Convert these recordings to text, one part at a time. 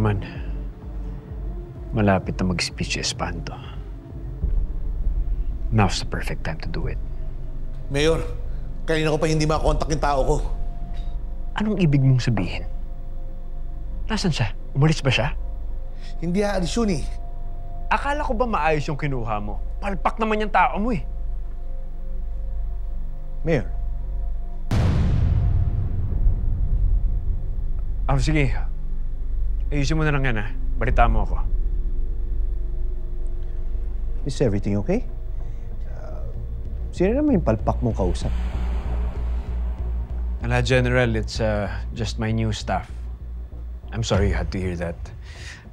naman. Malapit na mag-speech si Espanto. Now's the perfect time to do it. Mayor, kanina ko pa hindi makontak yung tao ko. Anong ibig mong sabihin? Nasaan siya? Umalis ba siya? Hindi aalis yun eh. Akala ko ba maayos yung kinuha mo? Palpak naman yung tao mo eh. Mayor. Sige. Ayusin mo na lang yan, ha? Balita mo ako. Is everything okay? Sino naman yung palpak mong kausap? Wala, General. It's just my new staff. I'm sorry you had to hear that.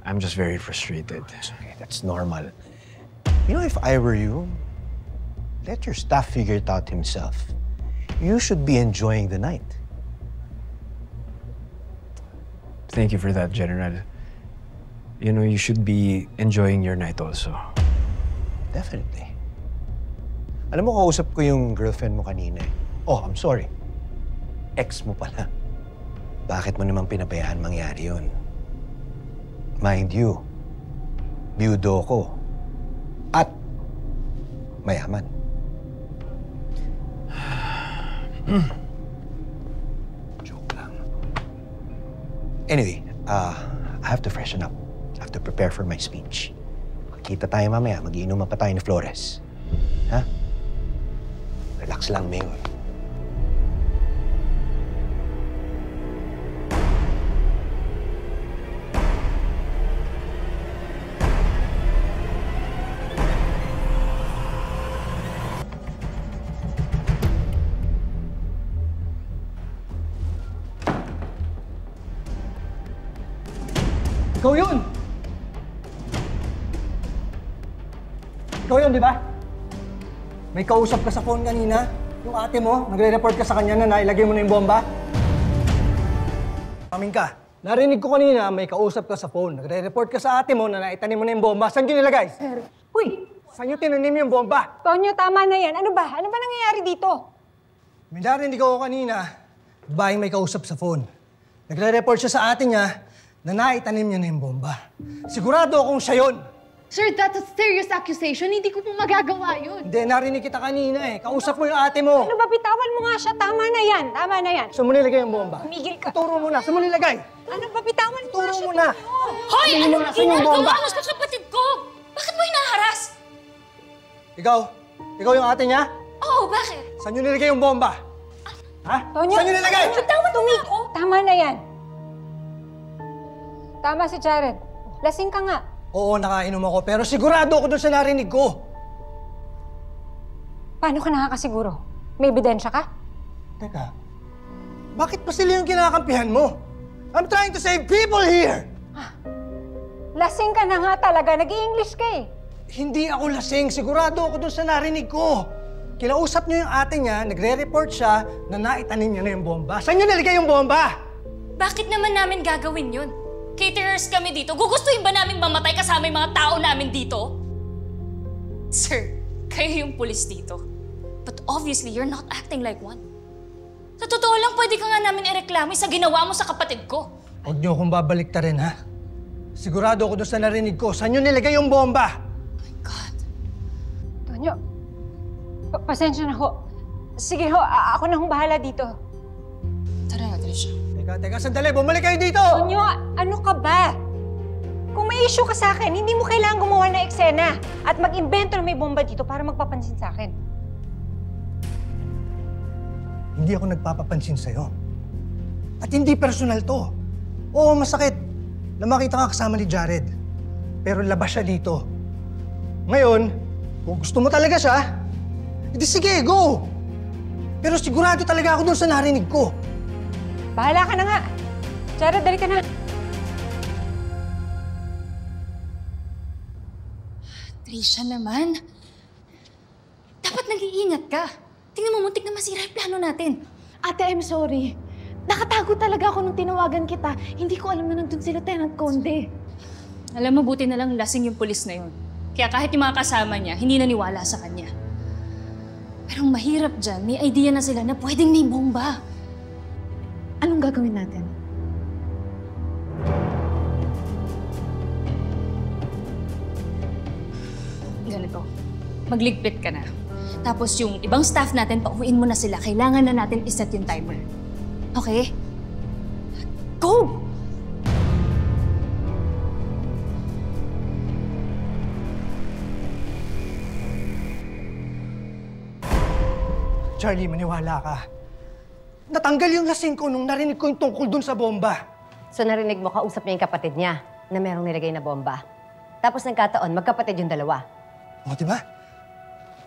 I'm just very frustrated. It's okay. That's normal. You know, if I were you, let your staff figure it out himself. You should be enjoying the night. Thank you for that, General. You know, you should be enjoying your night also. Definitely. Alam mo, kausap ko yung girlfriend mo kanina eh. Oh, I'm sorry. Ex mo pala. Bakit mo naman pinabayaan mangyari yun? Mind you, biyudo ko. At mayaman. Joke lang. Anyway, I have to freshen up. I have to prepare for my speech. Kita tayo mamaya. Mag-iinuman pa tayo ni Flores. Ha? Relax lang, Mayor. Ikaw yun! Ikaw yun, di ba? May kausap ka sa phone kanina. Yung ate mo, nagre-report ka sa kanya na nailagay mo na yung bomba. Amin ka. Narinig ko kanina, may kausap ka sa phone. Nagre-report ka sa ate mo na naitanim mo na yung bomba. Saan yun nilagay? Sir, uy! Saan yun tinanim yung bomba? Tonyo, tama na yan. Ano ba? Ano ba nangyayari dito? May narinig ako kanina, babaeng may kausap sa phone. Nagre-report siya sa ate niya na naitanim niya na yung bomba. Sigurado akong siya yun. Sir, that's a serious accusation. Hindi ko po magagawa yun. Hindi, narinig kita kanina eh. Kausap mo yung ate mo. Ano ba? Bitawan mo nga siya. Tama na yan. Tama na yan. Saan mo nilagay yung bomba? Tumigil ka. Turo mo na. Saan mo nilagay? Ano ba? Bitawan mo nga Turo siya. mo na. Hoy! Sabihin mo Ano na, saan yung bomba? ginagawa mo sa kapatid ko? Bakit mo hinaharas? Ikaw? Ikaw yung ate niya? Oo, bakit? Saan nyo nilagay yung bomba? Ha? Tonyo, Saan nyo nilagay? Tumiko. Tama na yan. Tama si Jared. Lasing ka nga. Oo, nakainom ako, pero sigurado ako dun sa narinig ko. Paano ka nakakasiguro? May ebidensya ka? Teka, bakit pa sila yung kinakampihan mo? I'm trying to save people here! Lasing ka na nga talaga. Nag-i-English ka eh. Hindi ako lasing. Sigurado ako dun sa narinig ko. Kinausap niyo yung ate niya, nagre-report siya na naitanim niya na yung bomba. Saan niyo nilagay yung bomba? Bakit naman namin gagawin yun? Caterers kami dito. Gugustuhin ba namin mamatay kasama yung mga tao namin dito? Sir, kayo yung pulis dito. But obviously, you're not acting like one. Sa totoo lang, pwede ka nga namin ireklamo sa ginawa mo sa kapatid ko. Huwag niyo akong babalik-tarin, ha? Sigurado ako doon sa narinig ko. Saan niyo nilagay yung bomba? Oh my God. Tonyo, pasensya na ho. Sige ho, ako na hong bahala dito. Tara nga, Trisha. Teka, sandali. Bumalik kayo dito! Tonyo, ano ka ba? Kung may issue ka sa akin, hindi mo kailangan gumawa ng eksena at mag-imbento na may bomba dito para magpapansin sa akin. Hindi ako nagpapapansin sa'yo. At hindi personal to. Oo, masakit na makita ka kasama ni Jared. Pero labas siya dito. Ngayon, kung gusto mo talaga siya, edi sige, go! Pero sigurado talaga ako dun sa narinig ko. Bahala ka na nga. Jared, dali ka na. Trisha naman. Dapat nag-iingat ka. Tingnan mo, muntik na masira yung plano natin. Ate, I'm sorry. Nakatago talaga ako nung tinawagan kita. Hindi ko alam na nandun si Lieutenant Conde. Alam mo, buti na lang lasing yung pulis na yun. Kaya kahit yung mga kasama niya, hindi naniwala sa kanya. Pero ang mahirap dyan, may idea na sila na pwedeng may bomba. Anong gagawin natin? ganito. Magligpit ka na. Tapos yung ibang staff natin, pauwiin mo na sila. Kailangan na natin iset yung timer. Okay? Go! Charlie, maniwala ka. Natanggal yung lasing ko nung narinig ko yung tungkol dun sa bomba. So narinig mo, kausap niya yung kapatid niya na merong nilagay na bomba. Tapos nagkataon, magkapatid yung dalawa. O, diba?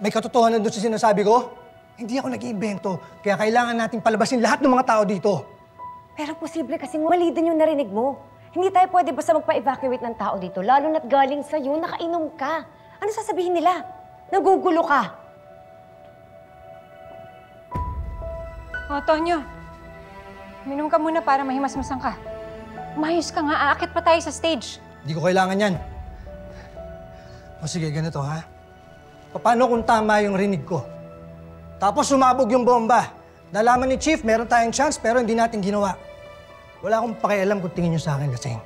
May katotohanan doon sa sinasabi ko. Hindi ako nag-iimbento, kaya kailangan nating palabasin lahat ng mga tao dito. Pero posible kasing mali din yung narinig mo. Hindi tayo pwede basta magpa-evacuate ng tao dito, lalo na't galing sa'yo, nakainom ka. Ano sasabihin nila? Nagugulo ka. O, Tonyo. Minom ka muna para mahimasmasan ka. Umayos ka nga, aakit pa tayo sa stage. Hindi ko kailangan yan. O sige, ganito ha. Paano kung tama yung rinig ko? Tapos sumabog yung bomba. Nalaman ni Chief, meron tayong chance pero hindi natin ginawa. Wala akong pakialam kung tingin nyo sa akin lasing.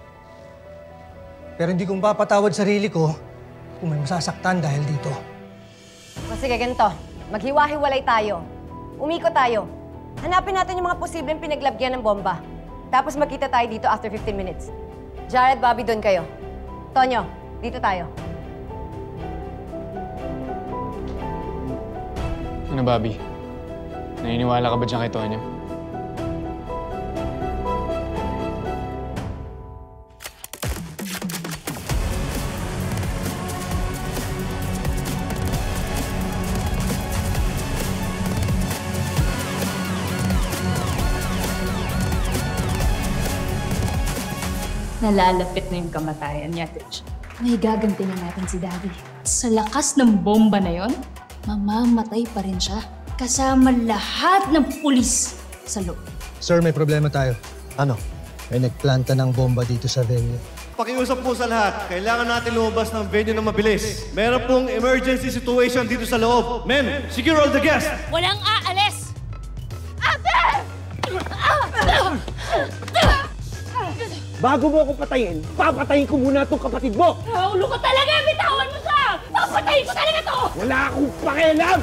Pero hindi kong papatawad sarili ko kung may masasaktan dahil dito. O sige, ganito. Maghiwa-hiwalay tayo. Umikot tayo. Hanapin natin yung mga posibleng pinaglagyan ng bomba. Tapos magkita tayo dito after 15 minutes. Jared, Bobby, doon kayo. Tonyo, dito tayo. Ano, Bobby? Naniniwala ka ba dyan kay Tonyo? Nalalapit na yung kamatayan niya, Titch. May gaganti na natin si Daddy. Sa lakas ng bomba na yon, mamamatay pa rin siya. Kasama lahat ng pulis sa loob. Sir, may problema tayo. Ano? May nagplanta ng bomba dito sa venue. Pakiusap po sa lahat, kailangan natin lumabas ng venue na mabilis. Meron pong emergency situation dito sa loob. Men, secure all the guests! Walang aalis! Bago mo ako patayin, papatayin ko muna itong kapatid mo! Ulo ko talaga! Bitawan mo siya! Papatayin ko talaga to! Wala akong pakialam!